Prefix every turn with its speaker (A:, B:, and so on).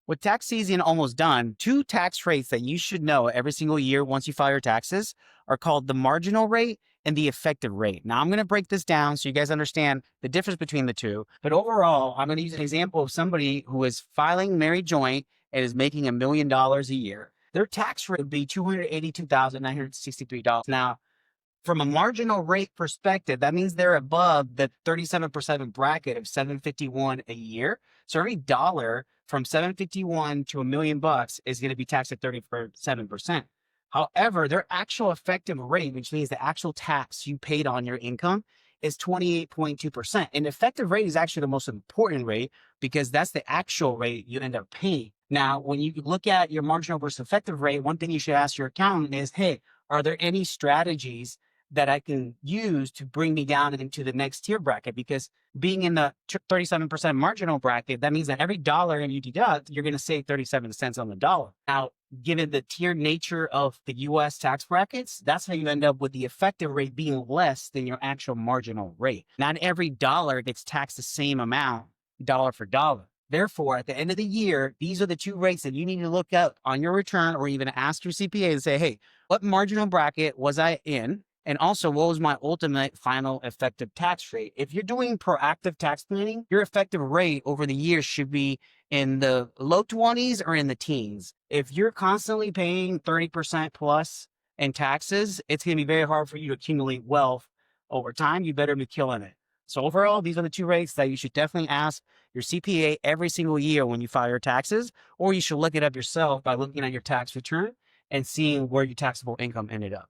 A: With tax season almost done, two tax rates that you should know every single year once you file your taxes are called the marginal rate and the effective rate. Now, I'm going to break this down so you guys understand the difference between the two. But overall, I'm going to use an example of somebody who is filing married joint and is making $1 million a year. Their tax rate would be $282,963. Now, from a marginal rate perspective, that means they're above the 37% bracket of 751 a year. So every dollar from 751 to $1 million is going to be taxed at 37%. However, their actual effective rate, which means the actual tax you paid on your income, is 28.2%. And effective rate is actually the most important rate because that's the actual rate you end up paying. Now, when you look at your marginal versus effective rate, one thing you should ask your accountant is, hey, are there any strategies that I can use to bring me down into the next tier bracket? Because being in the 37% marginal bracket, that means that every dollar you deduct, you're going to save 37 cents on the dollar. Now, given the tier nature of the US tax brackets, that's how you end up with the effective rate being less than your actual marginal rate. Not every dollar gets taxed the same amount, dollar for dollar. Therefore, at the end of the year, these are the two rates that you need to look up on your return or even ask your CPA and say, hey, what marginal bracket was I in? And also, what was my ultimate final effective tax rate? If you're doing proactive tax planning, your effective rate over the years should be in the low 20s or in the teens. If you're constantly paying 30% plus in taxes, it's going to be very hard for you to accumulate wealth over time. You better be killing it. So overall, these are the two rates that you should definitely ask your CPA every single year when you file your taxes, or you should look it up yourself by looking at your tax return and seeing where your taxable income ended up.